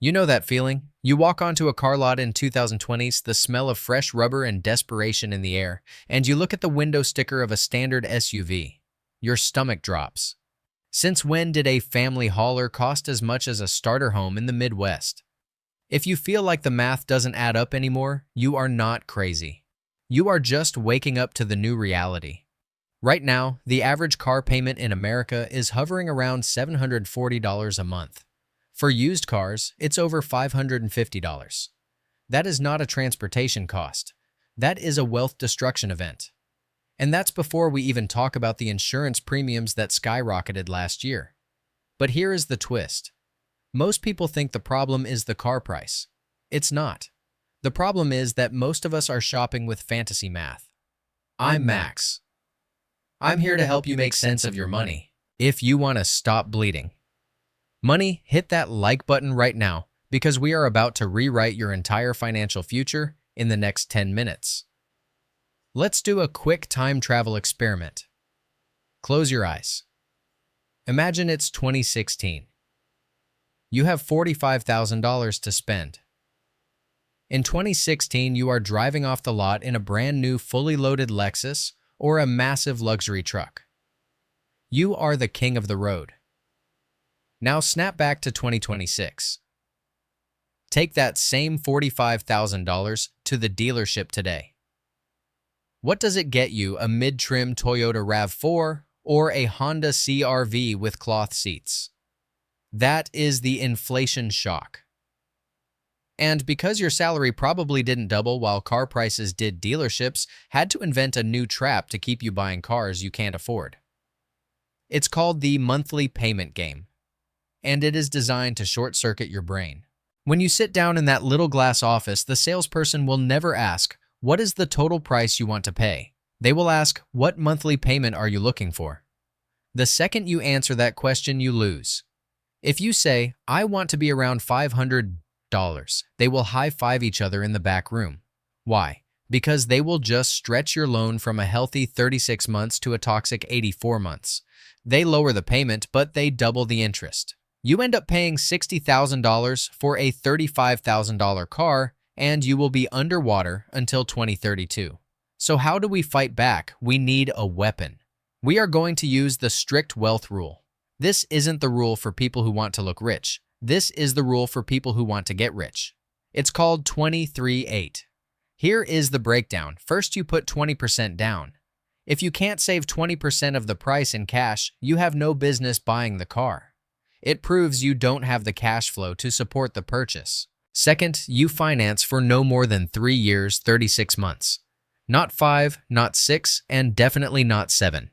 You know that feeling? You walk onto a car lot in 2020s, the smell of fresh rubber and desperation in the air, and you look at the window sticker of a standard SUV. Your stomach drops. Since when did a family hauler cost as much as a starter home in the Midwest? If you feel like the math doesn't add up anymore, you are not crazy. You are just waking up to the new reality. Right now, the average car payment in America is hovering around $740 a month. For used cars, it's over $550. That is not a transportation cost. That is a wealth destruction event. And that's before we even talk about the insurance premiums that skyrocketed last year. But here is the twist. Most people think the problem is the car price. It's not. The problem is that most of us are shopping with fantasy math. I'm Max. I'm here to help you make sense of your money. If you want to stop bleeding money, hit that like button right now because we are about to rewrite your entire financial future in the next 10 minutes. Let's do a quick time travel experiment. Close your eyes. Imagine it's 2016. You have $45,000 to spend. In 2016, you are driving off the lot in a brand new fully loaded Lexus or a massive luxury truck. You are the king of the road. Now snap back to 2026. Take that same $45,000 to the dealership today. What does it get you, a mid-trim Toyota RAV4 or a Honda CR-V with cloth seats? That is the inflation shock. And because your salary probably didn't double while car prices did, dealerships had to invent a new trap to keep you buying cars you can't afford. It's called the monthly payment game, and it is designed to short-circuit your brain. When you sit down in that little glass office, the salesperson will never ask, "What is the total price you want to pay?" They will ask, "What monthly payment are you looking for?" The second you answer that question, you lose. If you say, "I want to be around $500, they will high-five each other in the back room. Why? Because they will just stretch your loan from a healthy 36 months to a toxic 84 months. They lower the payment, but they double the interest. You end up paying $60,000 for a $35,000 car, and you will be underwater until 2032. So how do we fight back? We need a weapon. We are going to use the strict wealth rule. This isn't the rule for people who want to look rich. This is the rule for people who want to get rich. It's called 23-8. Here is the breakdown. First, you put 20% down. If you can't save 20% of the price in cash, you have no business buying the car. It proves you don't have the cash flow to support the purchase. Second, you finance for no more than 3 years, 36 months. Not 5, not 6, and definitely not 7.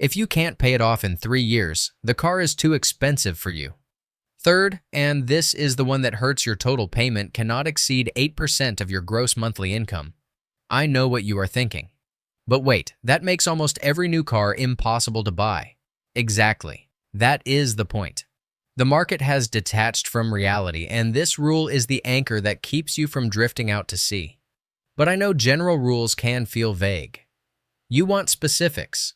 If you can't pay it off in 3 years, the car is too expensive for you. Third, and this is the one that hurts, your total payment cannot exceed 8% of your gross monthly income. I know what you are thinking. But wait, that makes almost every new car impossible to buy. Exactly. That is the point. The market has detached from reality, and this rule is the anchor that keeps you from drifting out to sea. But I know general rules can feel vague. You want specifics.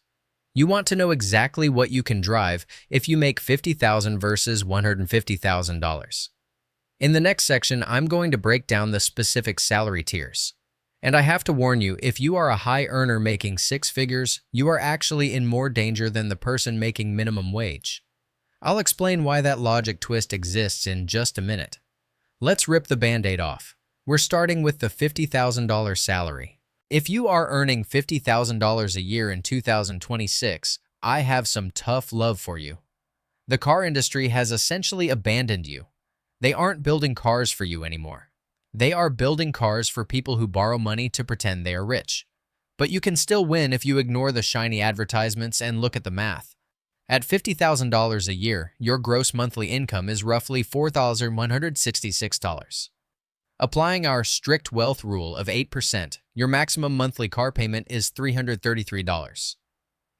You want to know exactly what you can drive if you make $50,000 versus $150,000. In the next section, I'm going to break down the specific salary tiers. And I have to warn you, if you are a high earner making 6 figures, you are actually in more danger than the person making minimum wage. I'll explain why that logic twist exists in just a minute. Let's rip the band-aid off. We're starting with the $50,000 salary. If you are earning $50,000 a year in 2026, I have some tough love for you. The car industry has essentially abandoned you. They aren't building cars for you anymore. They are building cars for people who borrow money to pretend they are rich. But you can still win if you ignore the shiny advertisements and look at the math. At $50,000 a year, your gross monthly income is roughly $4,166. Applying our strict wealth rule of 8%, your maximum monthly car payment is $333.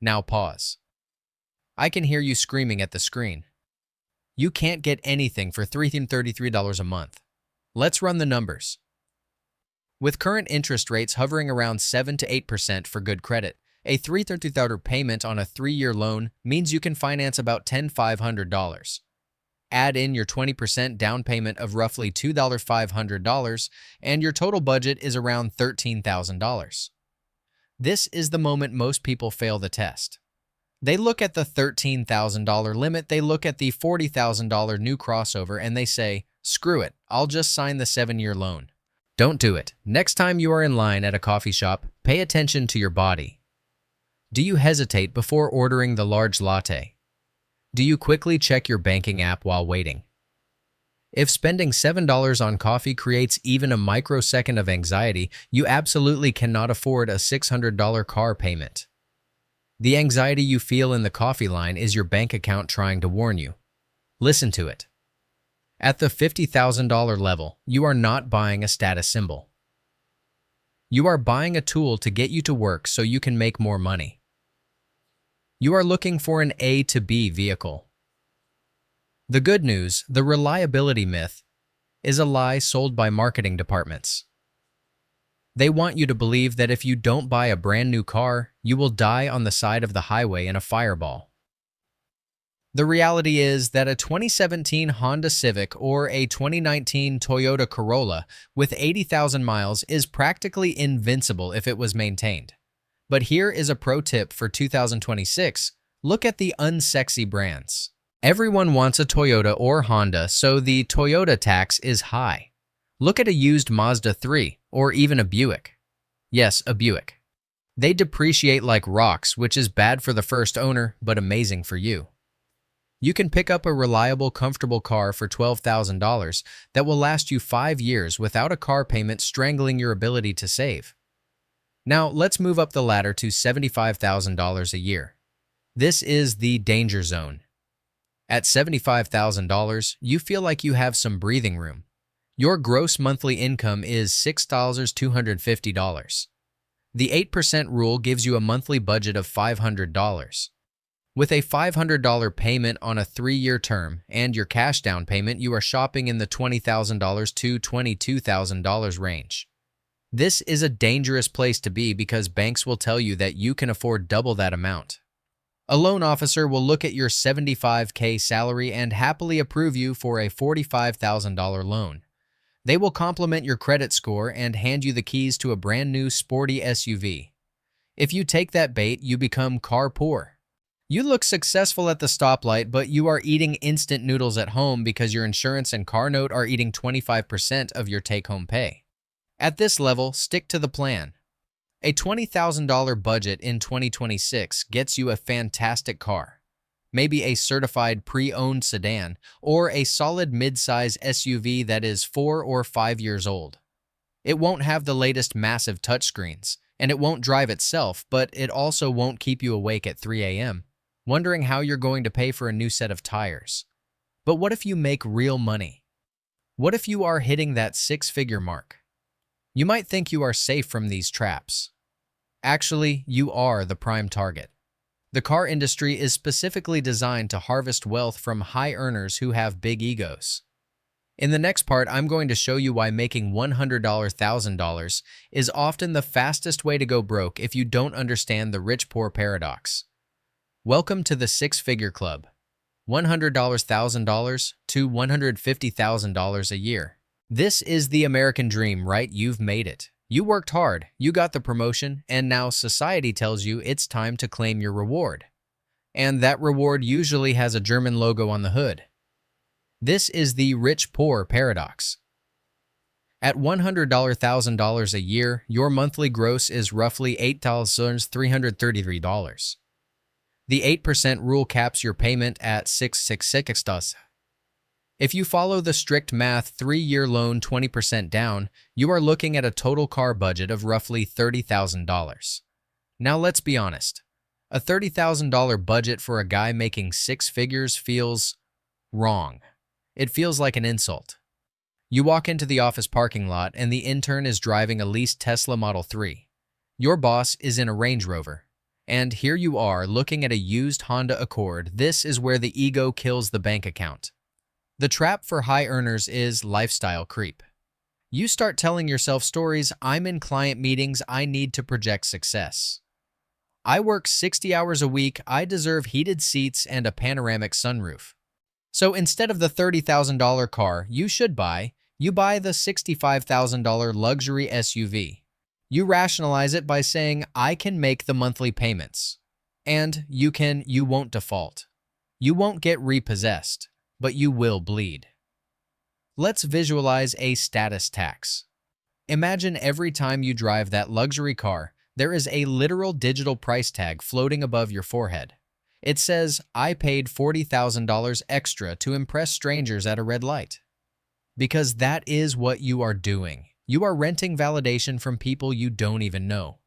Now pause. I can hear you screaming at the screen. You can't get anything for $333 a month. Let's run the numbers. With current interest rates hovering around 7 to 8% for good credit, a $333 payment on a 3-year loan means you can finance about $10,500. Add in your 20% down payment of roughly $2,500, and your total budget is around $13,000. This is the moment most people fail the test. They look at the $13,000 limit, they look at the $40,000 new crossover, and they say, screw it, I'll just sign the 7-year loan. Don't do it. Next time you are in line at a coffee shop, pay attention to your body. Do you hesitate before ordering the large latte? Do you quickly check your banking app while waiting? If spending $7 on coffee creates even a microsecond of anxiety, you absolutely cannot afford a $600 car payment. The anxiety you feel in the coffee line is your bank account trying to warn you. Listen to it. At the $50,000 level, you are not buying a status symbol. You are buying a tool to get you to work so you can make more money. You are looking for an A to B vehicle. The good news, the reliability myth, is a lie sold by marketing departments. They want you to believe that if you don't buy a brand new car, you will die on the side of the highway in a fireball. The reality is that a 2017 Honda Civic or a 2019 Toyota Corolla with 80,000 miles is practically invincible if it was maintained. But here is a pro tip for 2026. Look at the unsexy brands. Everyone wants a Toyota or Honda, so the Toyota tax is high. Look at a used Mazda 3 or even a Buick. Yes, a Buick. They depreciate like rocks, which is bad for the first owner, but amazing for you. You can pick up a reliable, comfortable car for $12,000 that will last you 5 years without a car payment strangling your ability to save. Now, let's move up the ladder to $75,000 a year. This is the danger zone. At $75,000, you feel like you have some breathing room. Your gross monthly income is $6,250. The 8% rule gives you a monthly budget of $500. With a $500 payment on a 3-year term and your cash down payment, you are shopping in the $20,000 to $22,000 range. This is a dangerous place to be because banks will tell you that you can afford double that amount. A loan officer will look at your $75,000 salary and happily approve you for a $45,000 loan. They will compliment your credit score and hand you the keys to a brand new sporty SUV. If you take that bait, you become car poor. You look successful at the stoplight, but you are eating instant noodles at home because your insurance and car note are eating 25% of your take-home pay. At this level, stick to the plan. A $20,000 budget in 2026 gets you a fantastic car. Maybe a certified pre-owned sedan, or a solid mid-size SUV that is 4 or 5 years old. It won't have the latest massive touchscreens, and it won't drive itself, but it also won't keep you awake at 3 a.m., wondering how you're going to pay for a new set of tires. But what if you make real money? What if you are hitting that 6-figure mark? You might think you are safe from these traps. Actually, you are the prime target. The car industry is specifically designed to harvest wealth from high earners who have big egos. In the next part, I'm going to show you why making $100,000 is often the fastest way to go broke if you don't understand the rich-poor paradox. Welcome to the 6-figure club. $100,000 to $150,000 a year. This is the American dream, right? You've made it. You worked hard, you got the promotion, and now society tells you it's time to claim your reward. And that reward usually has a German logo on the hood. This is the rich-poor paradox. At $100,000 a year, your monthly gross is roughly $8,333. The 8% rule caps your payment at $666. If you follow the strict math 3-year loan 20% down, you are looking at a total car budget of roughly $30,000. Now let's be honest. A $30,000 budget for a guy making 6 figures feels wrong. It feels like an insult. You walk into the office parking lot and the intern is driving a leased Tesla Model 3. Your boss is in a Range Rover. And here you are looking at a used Honda Accord. This is where the ego kills the bank account. The trap for high earners is lifestyle creep. You start telling yourself stories. I'm in client meetings. I need to project success. I work 60 hours a week. I deserve heated seats and a panoramic sunroof. So instead of the $30,000 car you buy the $65,000 luxury SUV. You rationalize it by saying, I can make the monthly payments. And you won't default. You won't get repossessed, but you will bleed. Let's visualize a status tax. Imagine every time you drive that luxury car, there is a literal digital price tag floating above your forehead. It says, I paid $40,000 extra to impress strangers at a red light. Because that is what you are doing. You are renting validation from people you don't even know.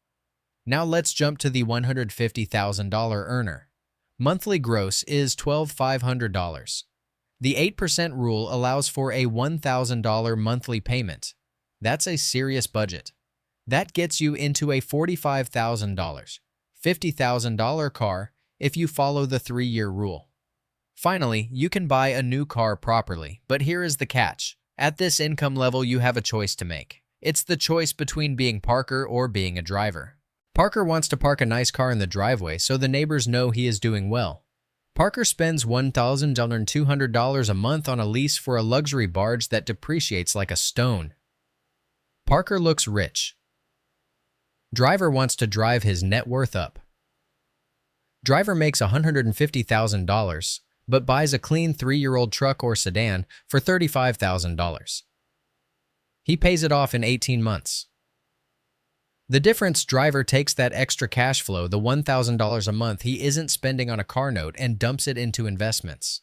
Now let's jump to the $150,000 earner. Monthly gross is $12,500. The 8% rule allows for a $1,000 monthly payment. That's a serious budget. That gets you into a $45,000, $50,000 car if you follow the 3-year rule. Finally, you can buy a new car properly, but here is the catch. At this income level, you have a choice to make. It's the choice between being Parker or being a driver. Parker wants to park a nice car in the driveway so the neighbors know he is doing well. Parker spends $1,200 a month on a lease for a luxury barge that depreciates like a stone. Parker looks rich. Driver wants to drive his net worth up. Driver makes $150,000, but buys a clean 3-year-old truck or sedan for $35,000. He pays it off in 18 months. The difference, driver takes that extra cash flow, the $1,000 a month he isn't spending on a car note, and dumps it into investments.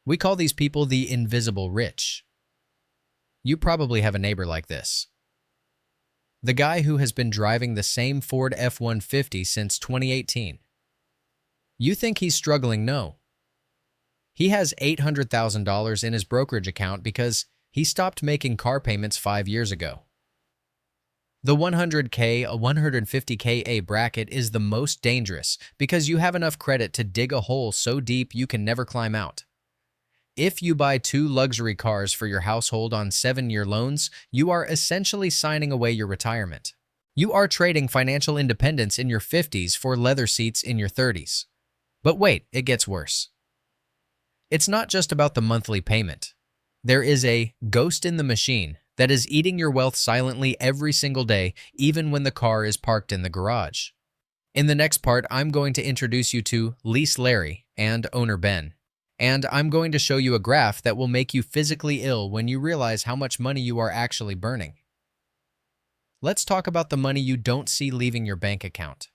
We call these people the invisible rich. You probably have a neighbor like this. The guy who has been driving the same Ford F-150 since 2018. You think he's struggling? No. He has $800,000 in his brokerage account because he stopped making car payments 5 years ago. The 100K, a 150K bracket is the most dangerous because you have enough credit to dig a hole so deep you can never climb out. If you buy 2 luxury cars for your household on 7-year loans, you are essentially signing away your retirement. You are trading financial independence in your 50s for leather seats in your 30s. But wait, it gets worse. It's not just about the monthly payment. There is a ghost in the machine that is eating your wealth silently every single day, even when the car is parked in the garage. In the next part, I'm going to introduce you to Lease Larry and Owner Ben. And I'm going to show you a graph that will make you physically ill when you realize how much money you are actually burning. Let's talk about the money you don't see leaving your bank account.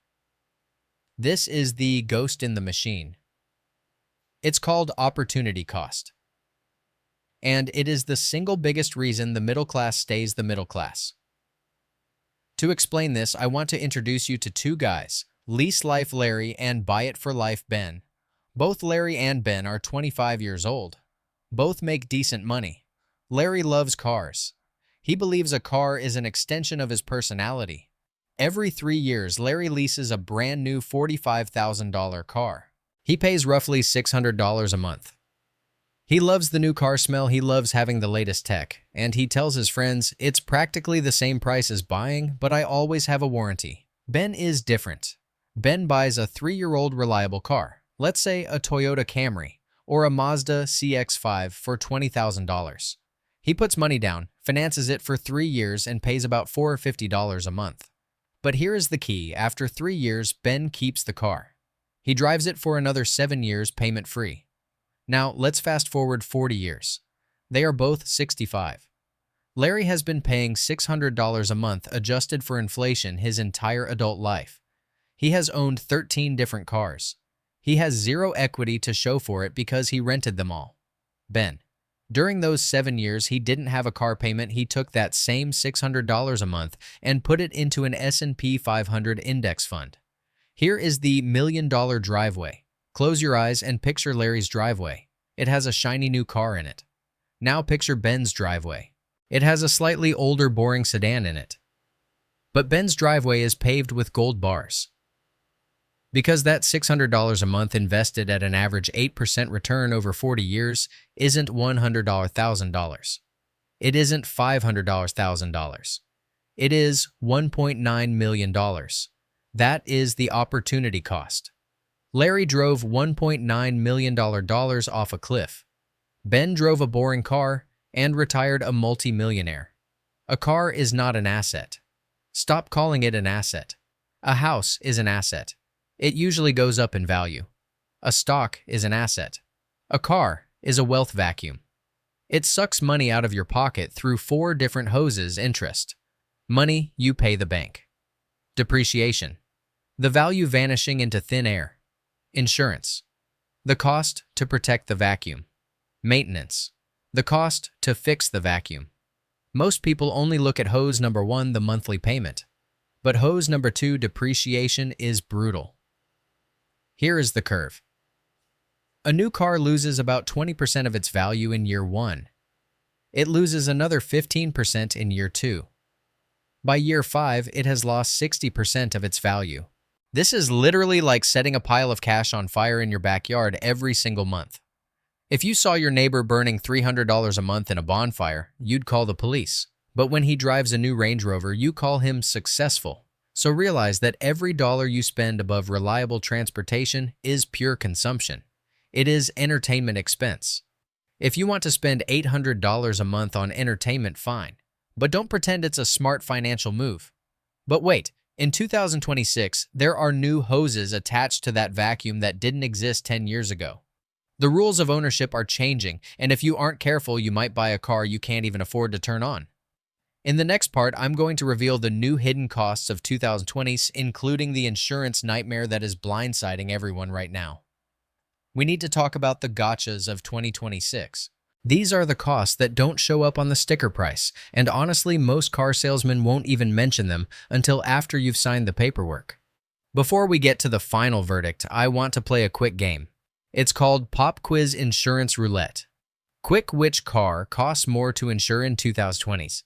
This is the ghost in the machine. It's called opportunity cost. And it is the single biggest reason the middle class stays the middle class. To explain this, I want to introduce you to 2 guys, Lease Life Larry and Buy It for Life Ben. Both Larry and Ben are 25 years old. Both make decent money. Larry loves cars. He believes a car is an extension of his personality. Every 3 years, Larry leases a brand new $45,000 car. He pays roughly $600 a month. He loves the new car smell, he loves having the latest tech, and he tells his friends, it's practically the same price as buying, but I always have a warranty. Ben is different. Ben buys a 3-year-old reliable car, let's say a Toyota Camry or a Mazda CX-5 for $20,000. He puts money down, finances it for 3 years, and pays about $450 a month. But here is the key, after 3 years, Ben keeps the car. He drives it for another 7 years payment-free. Now, let's fast forward 40 years. They are both 65. Larry has been paying $600 a month adjusted for inflation his entire adult life. He has owned 13 different cars. He has 0 equity to show for it because he rented them all. Ben. During those 7 years he didn't have a car payment. He took that same $600 a month and put it into an S&P 500 index fund. Here is the $1 million driveway. Close your eyes and picture Larry's driveway. It has a shiny new car in it. Now picture Ben's driveway. It has a slightly older, boring sedan in it. But Ben's driveway is paved with gold bars. Because that $600 a month invested at an average 8% return over 40 years isn't $100,000. It isn't $500,000. It is $1.9 million. That is the opportunity cost. Larry drove $1.9 million off a cliff. Ben drove a boring car and retired a multi-millionaire. A car is not an asset. Stop calling it an asset. A house is an asset. It usually goes up in value. A stock is an asset. A car is a wealth vacuum. It sucks money out of your pocket through 4 different hoses: interest, money you pay the bank, depreciation, the value vanishing into thin air, insurance, the cost to protect the vacuum, maintenance, the cost to fix the vacuum. Most people only look at hose number 1, the monthly payment, but hose number 2, depreciation, is brutal. Here is the curve. A new car loses about 20% of its value in year 1. It loses another 15% in year 2. By year 5, it has lost 60% of its value. This is literally like setting a pile of cash on fire in your backyard every single month. If you saw your neighbor burning $300 a month in a bonfire, you'd call the police. But when he drives a new Range Rover, you call him successful. So realize that every dollar you spend above reliable transportation is pure consumption. It is entertainment expense. If you want to spend $800 a month on entertainment, fine. But don't pretend it's a smart financial move. But wait, in 2026, there are new hoses attached to that vacuum that didn't exist 10 years ago. The rules of ownership are changing, and if you aren't careful, you might buy a car you can't even afford to turn on. In the next part, I'm going to reveal the new hidden costs of 2020s, including the insurance nightmare that is blindsiding everyone right now. We need to talk about the gotchas of 2026. These are the costs that don't show up on the sticker price, and honestly, most car salesmen won't even mention them until after you've signed the paperwork. Before we get to the final verdict, I want to play a quick game. It's called Pop Quiz Insurance Roulette. Quick, which car costs more to insure in 2020s?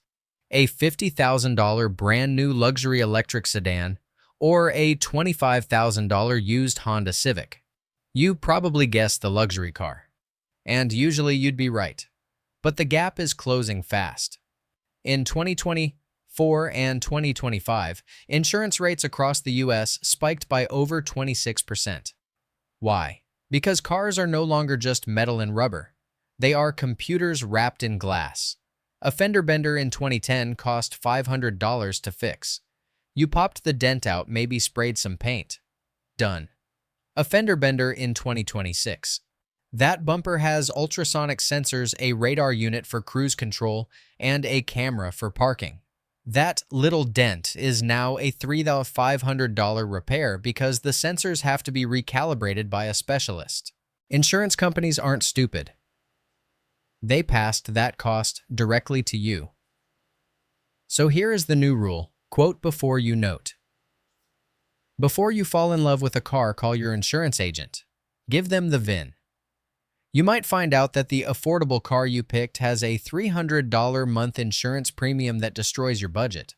A $50,000 brand new luxury electric sedan or a $25,000 used Honda Civic? You probably guessed the luxury car. And usually you'd be right. But the gap is closing fast. In 2024 and 2025, insurance rates across the US spiked by over 26%. Why? Because cars are no longer just metal and rubber. They are computers wrapped in glass. A fender bender in 2010 cost $500 to fix. You popped the dent out, maybe sprayed some paint. Done. A fender bender in 2026. That bumper has ultrasonic sensors, a radar unit for cruise control, and a camera for parking. That little dent is now a $3,500 repair because the sensors have to be recalibrated by a specialist. Insurance companies aren't stupid. They passed that cost directly to you. So here is the new rule. Quote before you note. Before you fall in love with a car, call your insurance agent. Give them the VIN. You might find out that the affordable car you picked has a $300 month insurance premium that destroys your budget.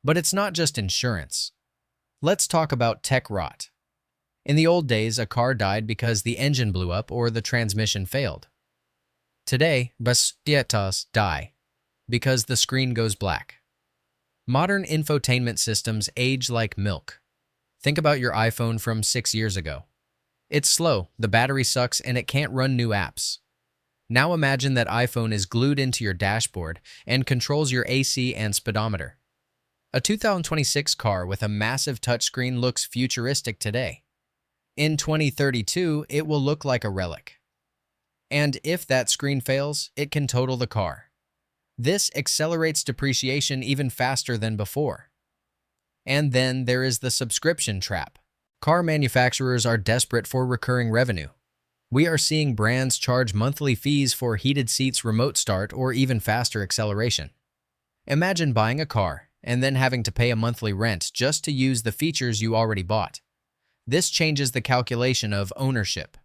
But it's not just insurance. Let's talk about tech rot. In the old days, a car died because the engine blew up or the transmission failed. Today, basietas die because the screen goes black. Modern infotainment systems age like milk. Think about your iPhone from 6 years ago. It's slow, the battery sucks, and it can't run new apps. Now imagine that iPhone is glued into your dashboard and controls your AC and speedometer. A 2026 car with a massive touchscreen looks futuristic today. In 2032, it will look like a relic. And if that screen fails, it can total the car. This accelerates depreciation even faster than before. And then there is the subscription trap. Car manufacturers are desperate for recurring revenue. We are seeing brands charge monthly fees for heated seats, remote start, or even faster acceleration. Imagine buying a car and then having to pay a monthly rent just to use the features you already bought. This changes the calculation of ownership.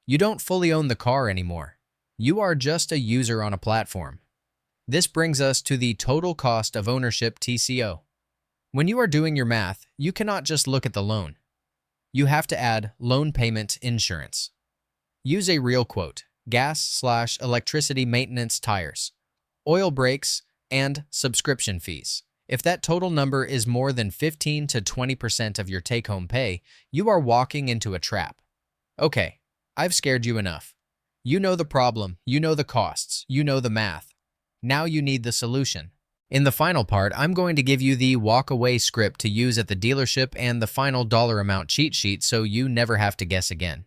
You don't fully own the car anymore. You are just a user on a platform. This brings us to the total cost of ownership, TCO. When you are doing your math, you cannot just look at the loan. You have to add loan payment, insurance. Use a real quote: gas/electricity maintenance, tires, oil breaks, and subscription fees. If that total number is more than 15 to 20% of your take-home pay, you are walking into a trap. Okay, I've scared you enough. You know the problem, you know the costs, you know the math. Now you need the solution. In the final part, I'm going to give you the walk-away script to use at the dealership and the final dollar amount cheat sheet so you never have to guess again.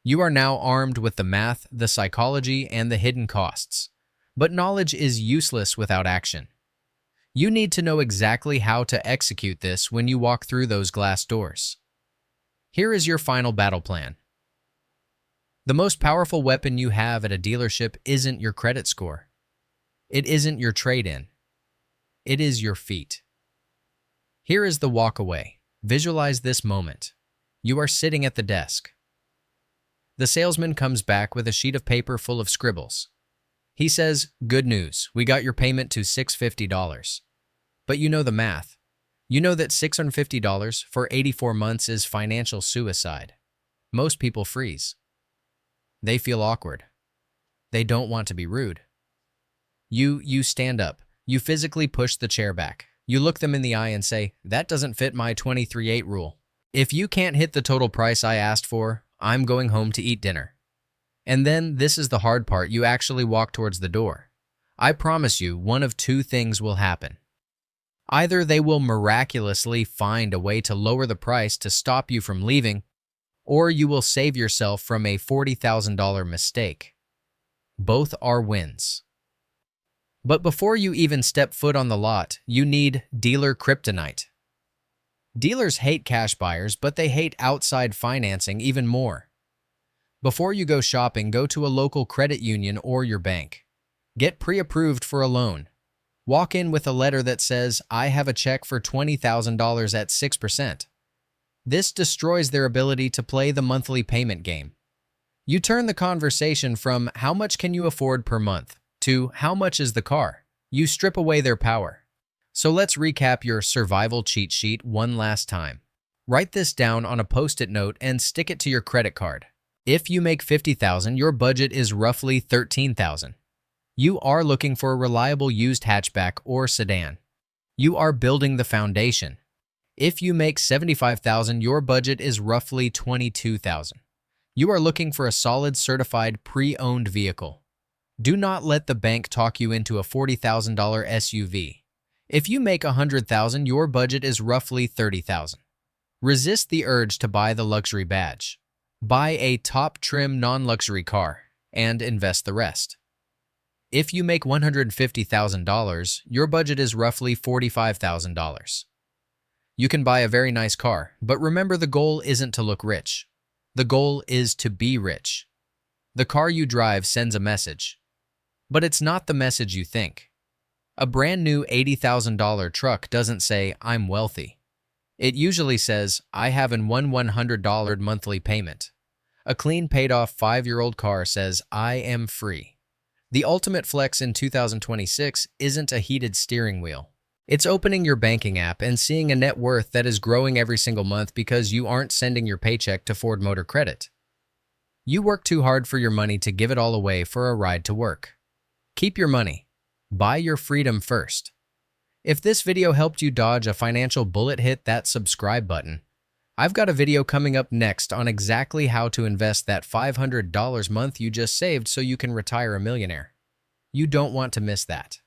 You are now armed with the math, the psychology, and the hidden costs. But knowledge is useless without action. You need to know exactly how to execute this when you walk through those glass doors. Here is your final battle plan. The most powerful weapon you have at a dealership isn't your credit score. It isn't your trade-in. It is your feet. Here is the walk-away. Visualize this moment. You are sitting at the desk. The salesman comes back with a sheet of paper full of scribbles. He says, "Good news, we got your payment to $650. But you know the math. You know that $650 for 84 months is financial suicide. Most people freeze. They feel awkward. They don't want to be rude. You stand up. You physically push the chair back. You look them in the eye and say, that doesn't fit my 23/8 rule. If you can't hit the total price I asked for, I'm going home to eat dinner. And then, this is the hard part, you actually walk towards the door. I promise you, one of two things will happen. Either they will miraculously find a way to lower the price to stop you from leaving, or you will save yourself from a $40,000 mistake. Both are wins. But before you even step foot on the lot, you need dealer kryptonite. Dealers hate cash buyers, but they hate outside financing even more. Before you go shopping, go to a local credit union or your bank. Get pre-approved for a loan. Walk in with a letter that says, I have a check for $20,000 at 6%. This destroys their ability to play the monthly payment game. You turn the conversation from how much can you afford per month to how much is the car. You strip away their power. So let's recap your survival cheat sheet one last time. Write this down on a post-it note and stick it to your credit card. If you make $50,000, your budget is roughly $13,000. You are looking for a reliable used hatchback or sedan. You are building the foundation. If you make $75,000, your budget is roughly $22,000. You are looking for a solid certified pre-owned vehicle. Do not let the bank talk you into a $40,000 SUV. If you make $100,000, your budget is roughly $30,000. Resist the urge to buy the luxury badge. Buy a top-trim non-luxury car and invest the rest. If you make $150,000, your budget is roughly $45,000. You can buy a very nice car, but remember the goal isn't to look rich. The goal is to be rich. The car you drive sends a message. But it's not the message you think. A brand new $80,000 truck doesn't say, I'm wealthy. It usually says, I have an $100 monthly payment. A clean paid-off 5-year-old car says, I am free. The ultimate flex in 2026 isn't a heated steering wheel. It's opening your banking app and seeing a net worth that is growing every single month because you aren't sending your paycheck to Ford Motor Credit. You work too hard for your money to give it all away for a ride to work. Keep your money. Buy your freedom first. If this video helped you dodge a financial bullet, hit that subscribe button. I've got a video coming up next on exactly how to invest that $500 month you just saved so you can retire a millionaire. You don't want to miss that.